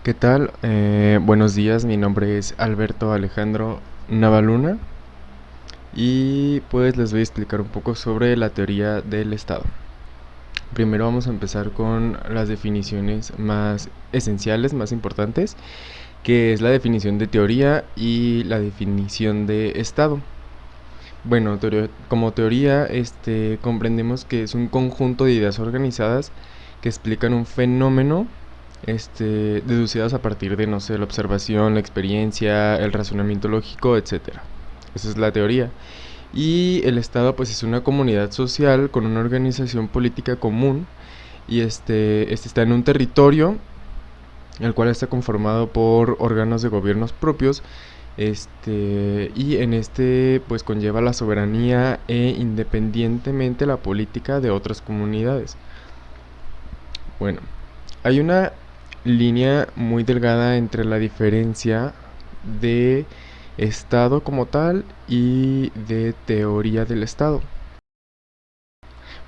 ¿Qué tal? Buenos días, mi nombre es Alberto Alejandro Navaluna y pues les voy a explicar un poco sobre la teoría del Estado. Primero vamos a empezar con las definiciones más esenciales, más importantes, que es la definición de teoría y la definición de Estado. Bueno, como teoría, comprendemos que es un conjunto de ideas organizadas que explican un fenómeno, deducidas a partir de, no sé, la observación, la experiencia, el razonamiento lógico, etcétera. Esa es la teoría. Y el Estado, pues, es una comunidad social con una organización política común y este está en un territorio, el cual está conformado por órganos de gobiernos propios, y en pues conlleva la soberanía e independientemente la política de otras comunidades. Bueno, hay una línea muy delgada entre la diferencia de Estado como tal y de teoría del Estado.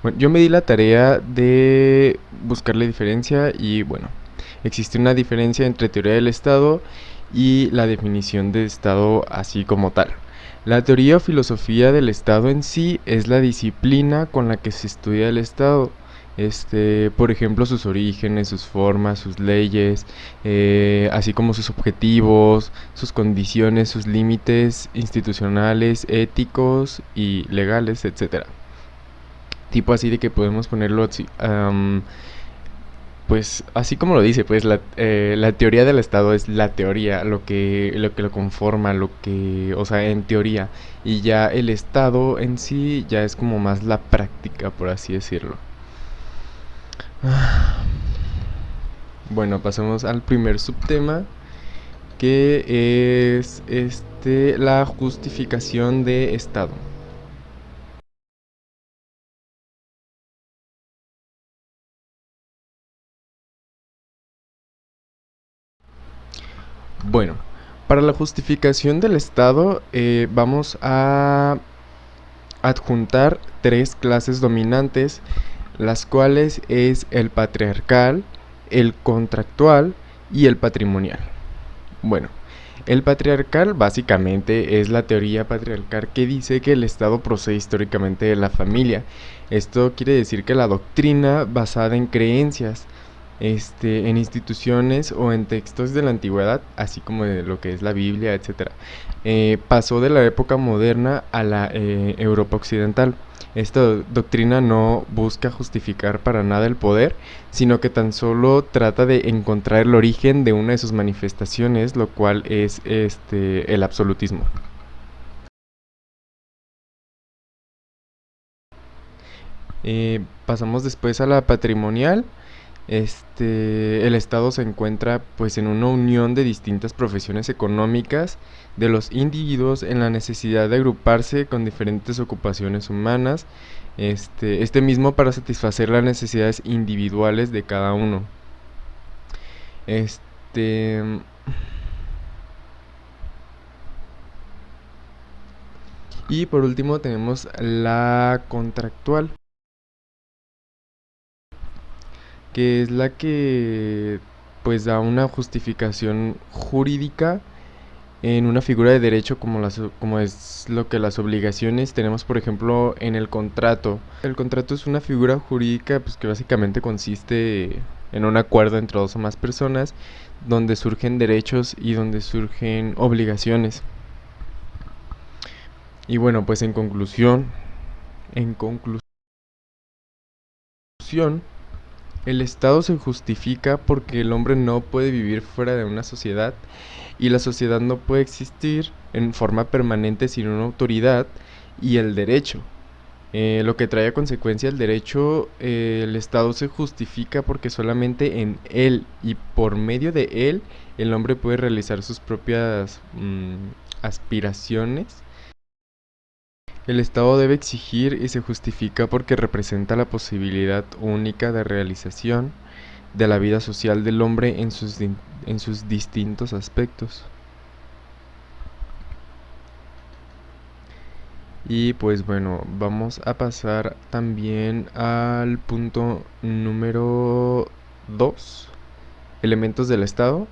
Bueno, yo me di la tarea de buscar la diferencia y bueno, existe una diferencia entre teoría del Estado y la definición de Estado así como tal. La teoría o filosofía del Estado en sí es la disciplina con la que se estudia el Estado. Por ejemplo, sus orígenes, sus formas, sus leyes, así como sus objetivos, sus condiciones, sus límites institucionales, éticos y legales, etcétera. Tipo así de que podemos ponerlo así, pues así como lo dice, pues la teoría del Estado es la teoría, lo que lo conforma, o sea, en teoría. Y ya el Estado en sí ya es como más la práctica, por así decirlo. Bueno, pasemos al primer subtema, que es la justificación de Estado. Bueno, para la justificación del Estado vamos a adjuntar tres clases dominantes, las cuales es el patriarcal, el contractual y el patrimonial. Bueno, el patriarcal básicamente es la teoría patriarcal que dice que el Estado procede históricamente de la familia. Esto quiere decir que la doctrina basada en creencias, en instituciones o en textos de la antigüedad, así como de lo que es la Biblia, etcétera, pasó de la época moderna a la Europa occidental. Esta doctrina no busca justificar para nada el poder, sino que tan solo trata de encontrar el origen de una de sus manifestaciones, lo cual es el absolutismo. Pasamos después a la patrimonial. El Estado se encuentra pues en una unión de distintas profesiones económicas de los individuos en la necesidad de agruparse con diferentes ocupaciones humanas, mismo para satisfacer las necesidades individuales de cada uno. Este y por último tenemos la contractual, que es la que pues da una justificación jurídica en una figura de derecho como es lo que las obligaciones tenemos, por ejemplo, en el contrato. El contrato es una figura jurídica pues, que básicamente consiste en un acuerdo entre dos o más personas donde surgen derechos y donde surgen obligaciones. Y bueno, pues en conclusión, el Estado se justifica porque el hombre no puede vivir fuera de una sociedad y la sociedad no puede existir en forma permanente sin una autoridad y el derecho. Lo que trae a consecuencia el derecho, el Estado se justifica porque solamente en él y por medio de él el hombre puede realizar sus propias aspiraciones. El Estado debe exigir y se justifica porque representa la posibilidad única de realización de la vida social del hombre en sus distintos aspectos. Y pues bueno, vamos a pasar también al punto número 2, elementos del Estado.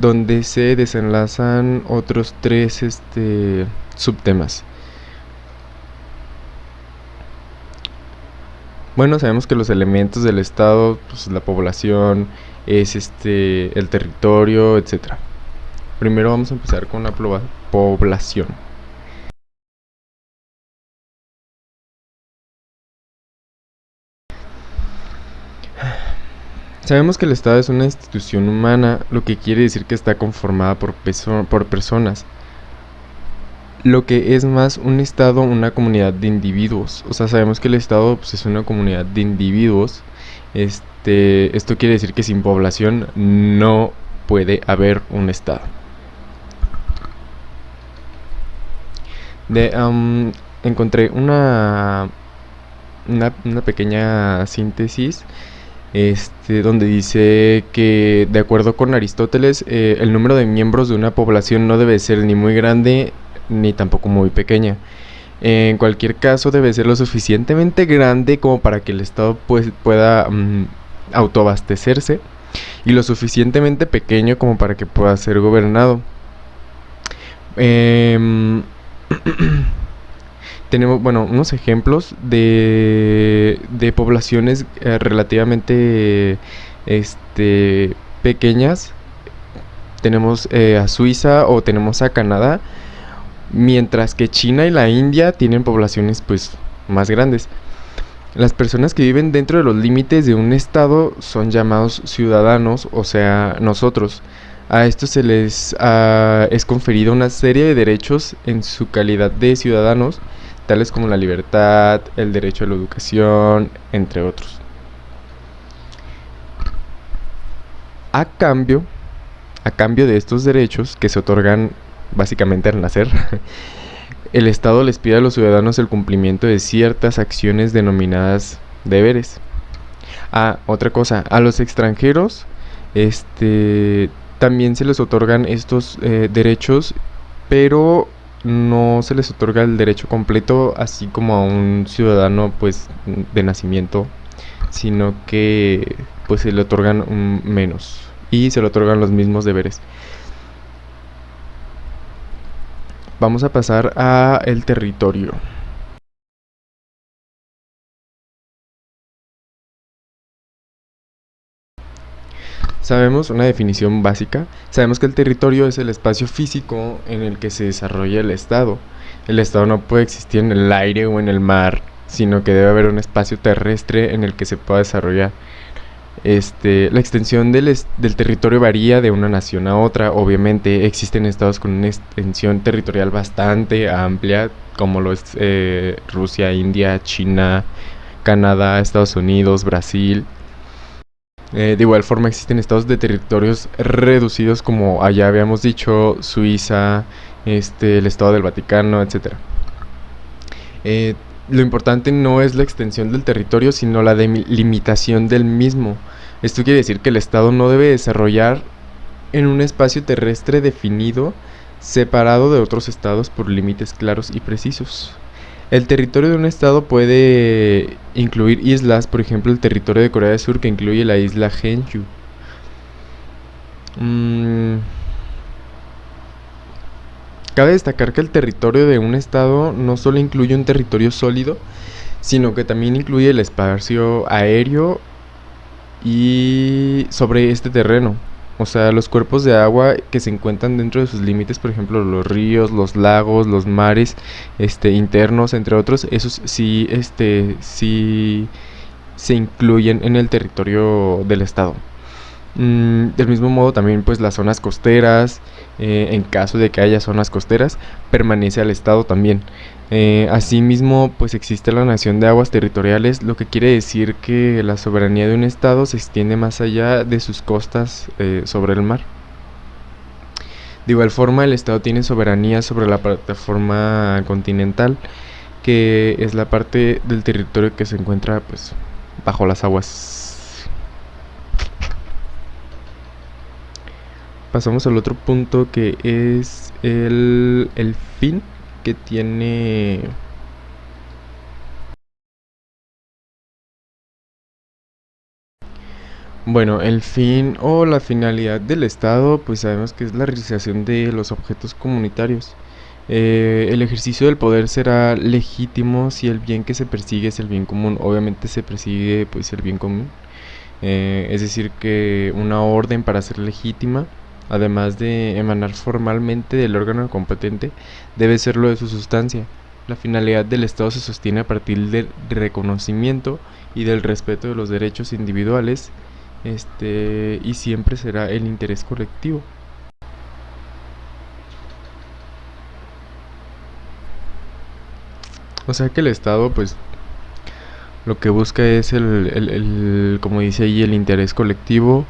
donde se desenlazan otros tres subtemas. Bueno, sabemos que los elementos del Estado, pues la población, es el territorio, etc. Primero vamos a empezar con la población. Sabemos que el Estado es una institución humana, lo que quiere decir que está conformada por personas. Lo que es más un Estado, una comunidad de individuos. O sea, sabemos que el Estado pues, es una comunidad de individuos. Esto quiere decir que sin población no puede haber un Estado. Encontré una pequeña síntesis donde dice que, de acuerdo con Aristóteles, el número de miembros de una población no debe ser ni muy grande ni tampoco muy pequeña. En cualquier caso, debe ser lo suficientemente grande como para que el Estado pueda autoabastecerse, y lo suficientemente pequeño como para que pueda ser gobernado. Tenemos, bueno, unos ejemplos de poblaciones relativamente pequeñas. Tenemos a Suiza o tenemos a Canadá, mientras que China y la India tienen poblaciones pues más grandes. Las personas que viven dentro de los límites de un estado son llamados ciudadanos, o sea, nosotros. A estos se les es conferida una serie de derechos en su calidad de ciudadanos, tales como la libertad, el derecho a la educación, entre otros. A cambio de estos derechos que se otorgan básicamente al nacer, el Estado les pide a los ciudadanos el cumplimiento de ciertas acciones denominadas deberes. Otra cosa, a los extranjeros también se les otorgan estos derechos, pero no se les otorga el derecho completo, así como a un ciudadano pues de nacimiento, sino que pues se le otorgan menos y se le otorgan los mismos deberes. Vamos a pasar a el territorio. Sabemos una definición básica. Sabemos que el territorio es el espacio físico en el que se desarrolla el Estado. El Estado no puede existir en el aire o en el mar, sino que debe haber un espacio terrestre en el que se pueda desarrollar. La extensión del territorio varía de una nación a otra. Obviamente existen estados con una extensión territorial bastante amplia, como lo es Rusia, India, China, Canadá, Estados Unidos, Brasil. De igual forma existen estados de territorios reducidos, como allá habíamos dicho, Suiza, el Estado del Vaticano, etc. Lo importante no es la extensión del territorio, sino la limitación del mismo. Esto quiere decir que el Estado no debe desarrollar en un espacio terrestre definido, separado de otros estados por límites claros y precisos. El territorio de un estado puede incluir islas, por ejemplo el territorio de Corea del Sur, que incluye la isla Jeonju. Cabe destacar que el territorio de un estado no solo incluye un territorio sólido, sino que también incluye el espacio aéreo y sobre este terreno. O sea, los cuerpos de agua que se encuentran dentro de sus límites, por ejemplo, los ríos, los lagos, los mares internos, entre otros, esos sí, sí se incluyen en el territorio del estado. Del mismo modo también pues las zonas costeras, en caso de que haya zonas costeras, permanece al estado también. Asimismo pues existe la nación de aguas territoriales, lo que quiere decir que la soberanía de un estado se extiende más allá de sus costas sobre el mar. De igual forma el estado tiene soberanía sobre la plataforma continental, que es la parte del territorio que se encuentra pues bajo las aguas. Pasamos al otro punto, que es el fin que tiene Bueno, el fin o la finalidad del Estado, pues sabemos que es la realización de los objetos comunitarios. El ejercicio del poder será legítimo si el bien que se persigue es el bien común. Obviamente se persigue pues el bien común. Es decir, que una orden para ser legítima, además de emanar formalmente del órgano competente, debe serlo de su sustancia. La finalidad del Estado se sostiene a partir del reconocimiento y del respeto de los derechos individuales, y siempre será el interés colectivo. O sea que el Estado, pues, lo que busca es como dice ahí, el interés colectivo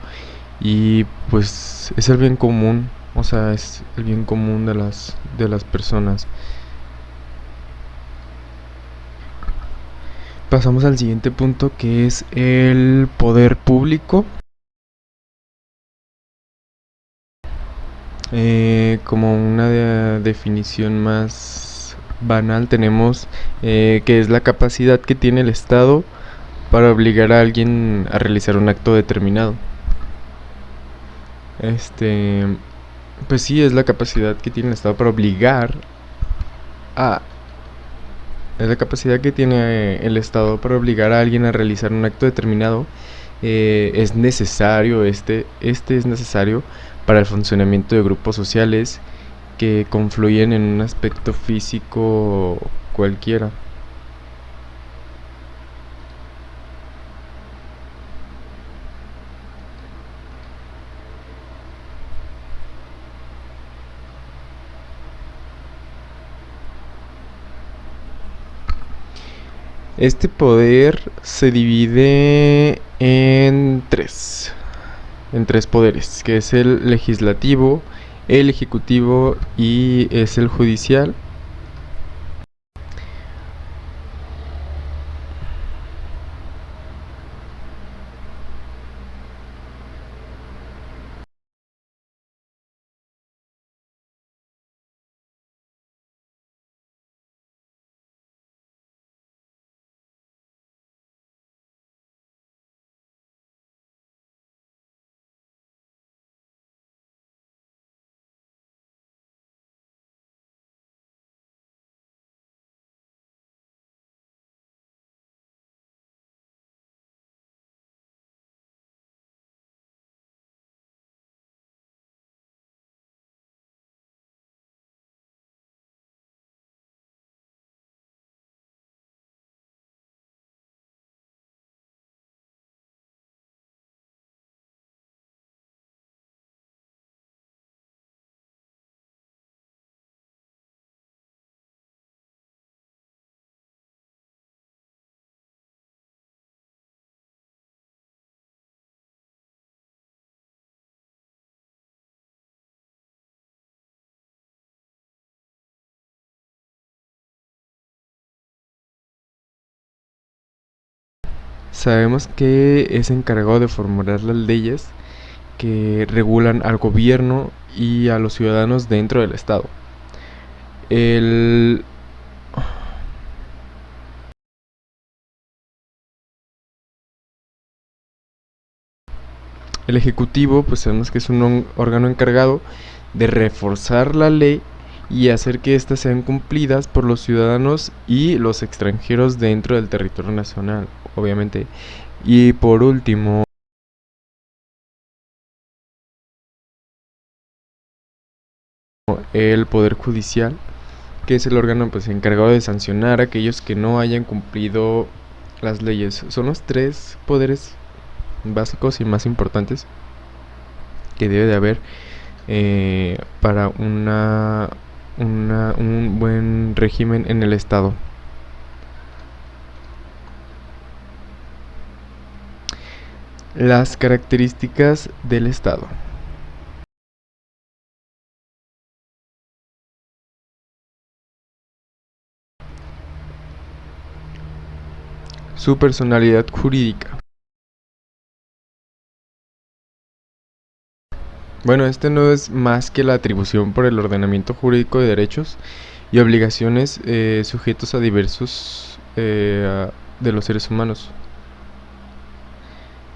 y pues es el bien común, o sea, es el bien común de las personas. Pasamos al siguiente punto que es el poder público. Como una definición más banal tenemos que es la capacidad que tiene el Estado para obligar a alguien a realizar un acto determinado. Este, pues sí, es la capacidad que tiene el Estado para obligar a... Es la capacidad que tiene el Estado para obligar a alguien a realizar un acto determinado. Es necesario, este es necesario para el funcionamiento de grupos sociales que confluyen en un aspecto físico cualquiera. Este poder se divide en tres poderes, que es el legislativo, el ejecutivo y es el judicial. Sabemos que es encargado de formular las leyes que regulan al gobierno y a los ciudadanos dentro del Estado. El, el Ejecutivo, pues sabemos que es un órgano encargado de reforzar la ley y hacer que éstas sean cumplidas por los ciudadanos y los extranjeros dentro del territorio nacional, obviamente. Y por último, el Poder Judicial, que es el órgano pues encargado de sancionar a aquellos que no hayan cumplido las leyes. Son los tres poderes básicos y más importantes que debe de haber para un buen régimen en el Estado. Las características del Estado. Su personalidad jurídica. Bueno, este no es más que la atribución por el ordenamiento jurídico de derechos y obligaciones sujetos a diversos de los seres humanos.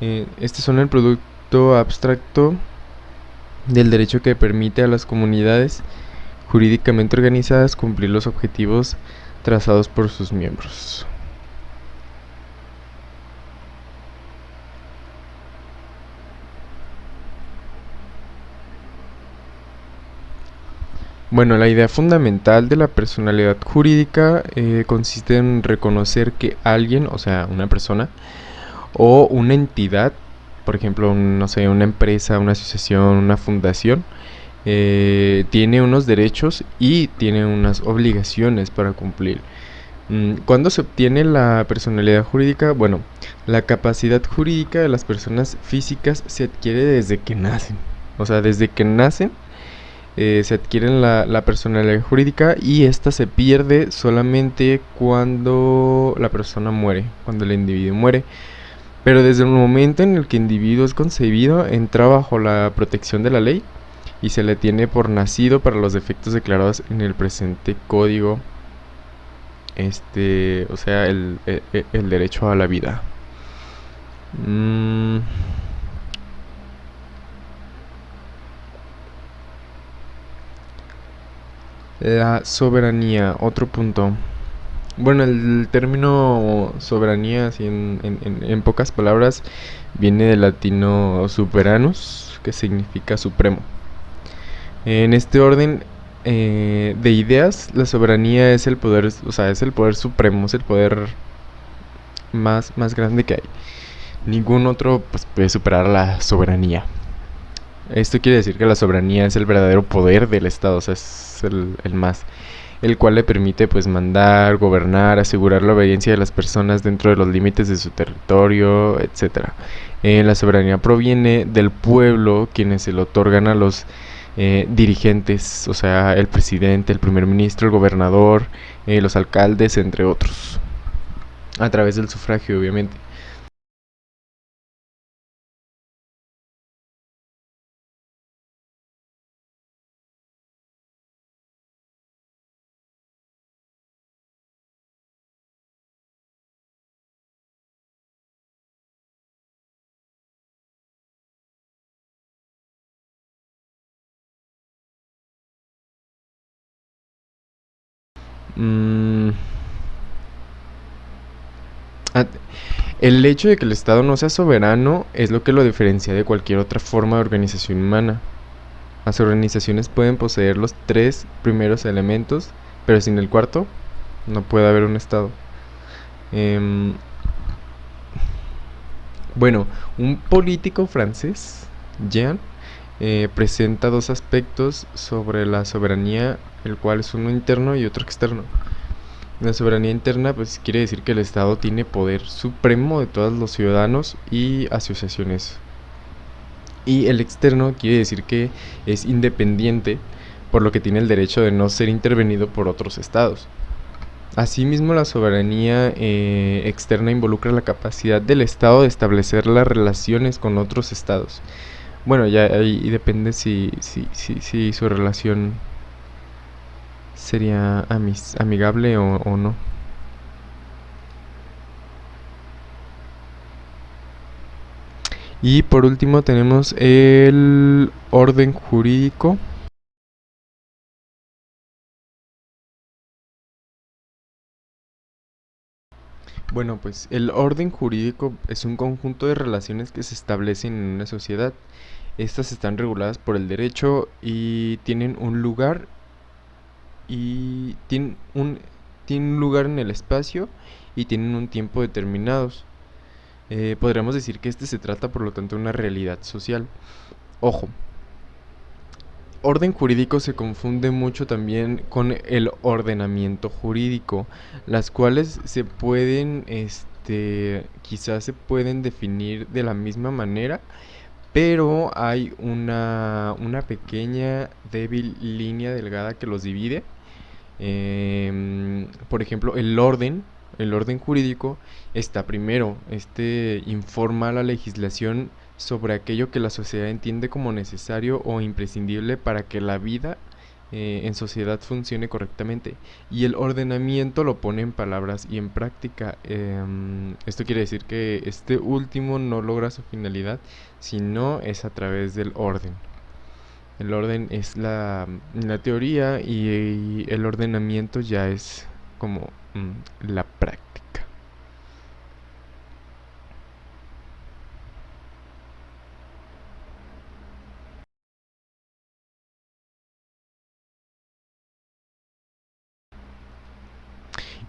Este son el producto abstracto del derecho que permite a las comunidades jurídicamente organizadas cumplir los objetivos trazados por sus miembros. Bueno, la idea fundamental de la personalidad jurídica consiste en reconocer que alguien, o sea, una persona o una entidad, por ejemplo, no sé, una empresa, una asociación, una fundación, tiene unos derechos y tiene unas obligaciones para cumplir. ¿Cuándo se obtiene la personalidad jurídica? Bueno, la capacidad jurídica de las personas físicas se adquiere desde que nacen. O sea, desde que nacen se adquieren la personalidad jurídica y esta se pierde solamente cuando la persona muere, cuando el individuo muere. Pero desde el momento en el que el individuo es concebido, entra bajo la protección de la ley y se le tiene por nacido para los efectos declarados en el presente código, o sea, el derecho a la vida. La soberanía, otro punto. Bueno, el término soberanía, así en pocas palabras, viene del latino superanus, que significa supremo. En este orden de ideas, la soberanía es el poder, o sea, es el poder supremo, es el poder más grande que hay. Ningún otro pues, puede superar la soberanía. Esto quiere decir que la soberanía es el verdadero poder del Estado, o sea, es el más, el cual le permite pues mandar, gobernar, asegurar la obediencia de las personas dentro de los límites de su territorio, etcétera. La soberanía proviene del pueblo, quienes se le otorgan a los dirigentes, o sea, el presidente, el primer ministro, el gobernador, los alcaldes, entre otros, a través del sufragio, obviamente. Mm, ah, el hecho de que el Estado no sea soberano es lo que lo diferencia de cualquier otra forma de organización humana. Las organizaciones pueden poseer los tres primeros elementos, pero sin el cuarto no puede haber un Estado. Em, bueno, un político francés, Jean, presenta dos aspectos sobre la soberanía, el cual es uno interno y otro externo. La soberanía interna pues quiere decir que el Estado tiene poder supremo de todos los ciudadanos y asociaciones. Y el externo quiere decir que es independiente, por lo que tiene el derecho de no ser intervenido por otros estados. Asimismo, la soberanía externa involucra la capacidad del Estado de establecer las relaciones con otros estados. Bueno, ya ahí depende si su relación sería amigable o no. Y por último tenemos el orden jurídico. Bueno, pues el orden jurídico es un conjunto de relaciones que se establecen en una sociedad. Estas están reguladas por el derecho y tienen un lugar y tienen un lugar en el espacio y tienen un tiempo determinados. Podríamos decir que este se trata por lo tanto de una realidad social. Ojo, orden jurídico se confunde mucho también con el ordenamiento jurídico, las cuales se pueden, quizás se pueden definir de la misma manera, pero hay una pequeña débil línea delgada que los divide. Por ejemplo, el orden jurídico está primero, informa a la legislación sobre aquello que la sociedad entiende como necesario o imprescindible para que la vida en sociedad funcione correctamente. Y el ordenamiento lo pone en palabras y en práctica. Esto quiere decir que este último no logra su finalidad si no es a través del orden. El orden es la teoría y el ordenamiento ya es como la práctica.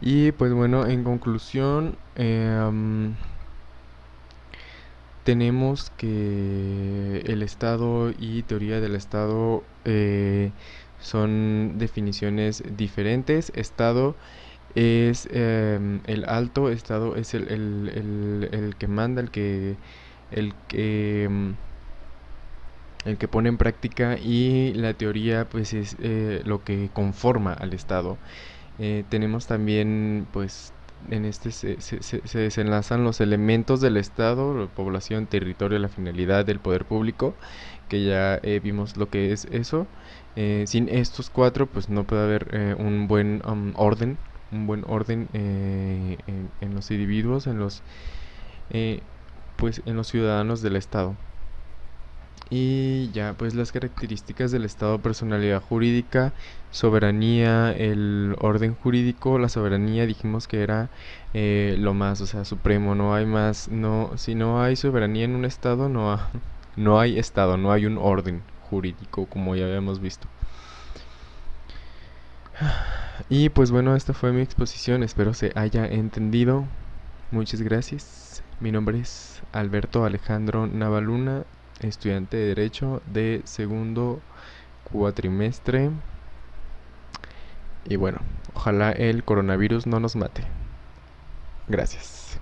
Y pues bueno, en conclusión, tenemos que el Estado y teoría del Estado son definiciones diferentes. Estado es el alto, Estado es el que manda, el que, mm, el que pone en práctica, y la teoría pues es lo que conforma al Estado. Tenemos también, pues, en este se desenlazan los elementos del Estado: la población, territorio, la finalidad del poder público, que ya vimos lo que es eso. Sin estos cuatro, pues no puede haber un buen orden en los individuos, eh, pues, en los ciudadanos del Estado. Y ya, pues las características del Estado: personalidad jurídica, soberanía, el orden jurídico. La soberanía dijimos que era lo más, o sea, supremo, no hay más, no, si no hay soberanía en un Estado, no hay Estado, no hay un orden jurídico, como ya habíamos visto. Y pues bueno, esta fue mi exposición, espero se haya entendido. Muchas gracias. Mi nombre es Alberto Alejandro Navaluna, estudiante de Derecho de segundo cuatrimestre. Y bueno, ojalá el coronavirus no nos mate. Gracias.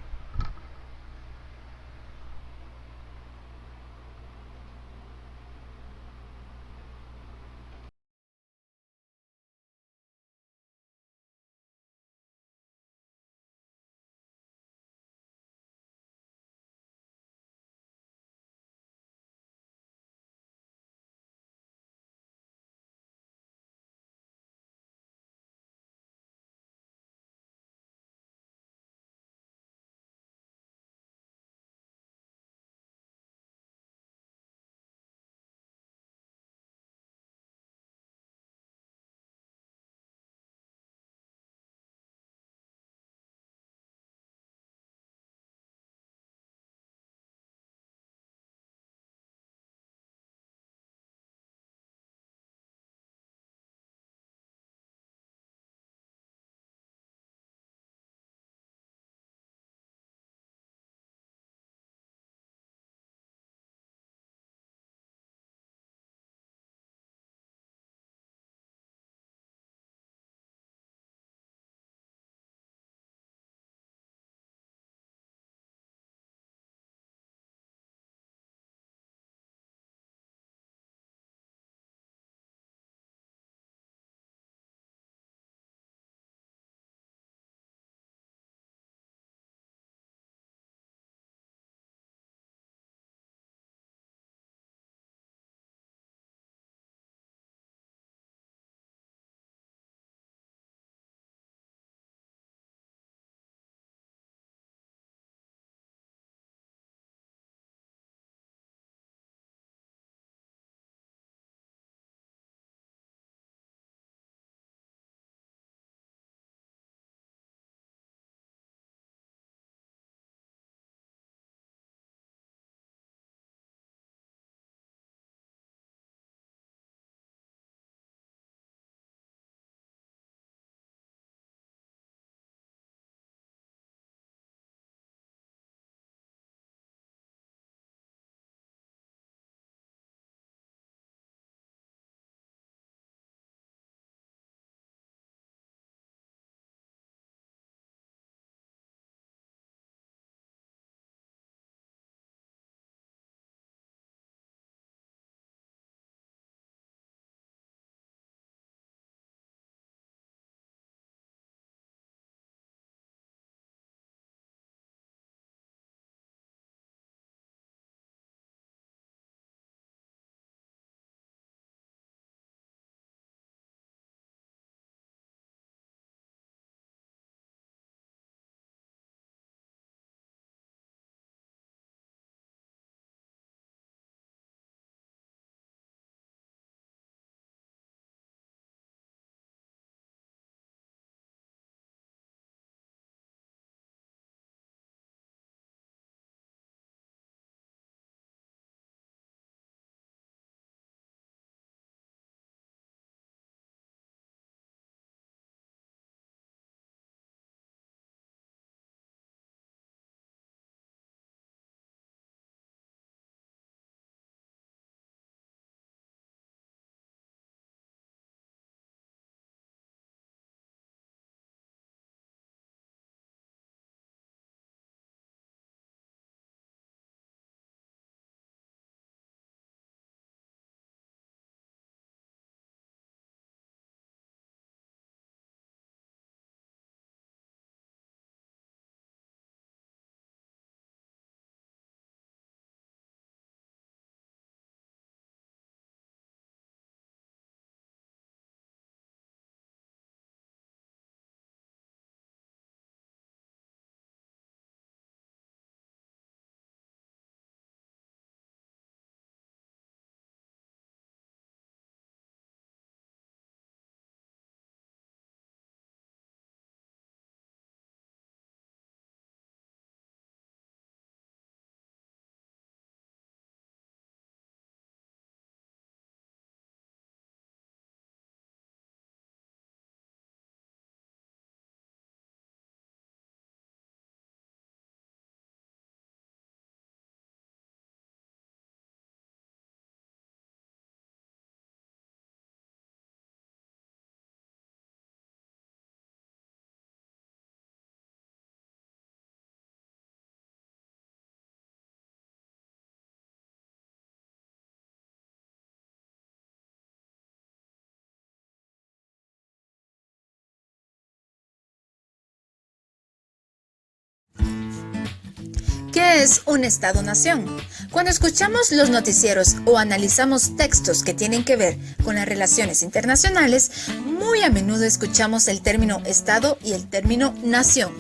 ¿Qué es un Estado-nación? Cuando escuchamos los noticieros o analizamos textos que tienen que ver con las relaciones internacionales, muy a menudo escuchamos el término Estado y el término nación.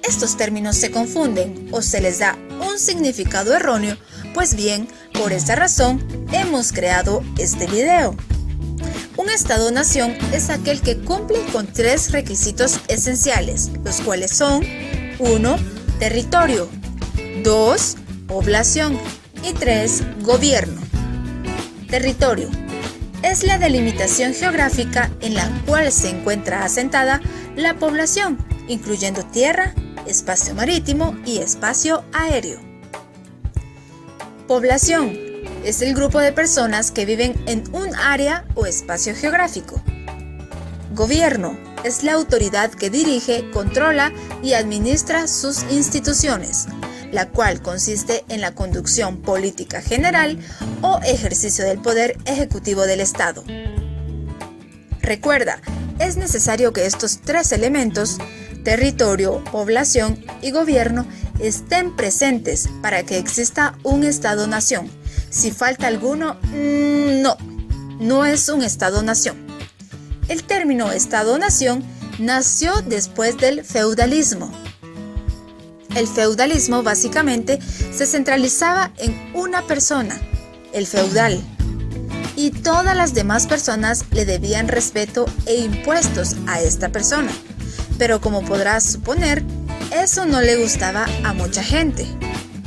Estos términos se confunden o se les da un significado erróneo, pues bien, por esta razón hemos creado este video. Un Estado-nación es aquel que cumple con 3 requisitos esenciales, los cuales son 1. Territorio, 2. Población y 3. Gobierno. Territorio es la delimitación geográfica en la cual se encuentra asentada la población, incluyendo tierra, espacio marítimo y espacio aéreo. Población es el grupo de personas que viven en un área o espacio geográfico. Gobierno es la autoridad que dirige, controla y administra sus instituciones, la cual consiste en la conducción política general o ejercicio del poder ejecutivo del Estado. Recuerda, es necesario que estos 3 elementos, territorio, población y gobierno, estén presentes para que exista un Estado-nación. Si falta alguno, no es un Estado-nación. El término Estado-nación nació después del feudalismo. El feudalismo básicamente se centralizaba en una persona, el feudal, y todas las demás personas le debían respeto e impuestos a esta persona. Pero como podrás suponer, eso no le gustaba a mucha gente.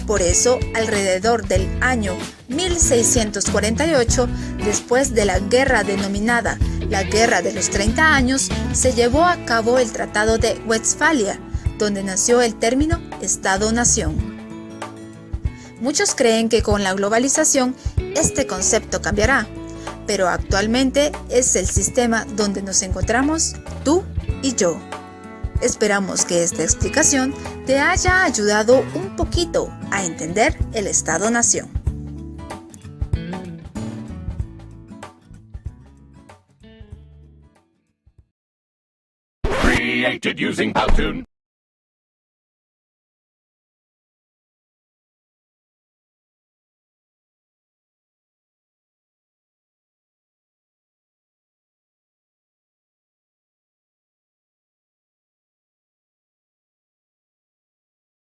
Por eso, alrededor del año 1648, después de la guerra denominada la Guerra de los 30 Años, se llevó a cabo el Tratado de Westfalia, donde nació el término Estado-nación. Muchos creen que con la globalización este concepto cambiará, pero actualmente es el sistema donde nos encontramos tú y yo. Esperamos que esta explicación te haya ayudado un poquito a entender el Estado-nación. Created using Powtoon.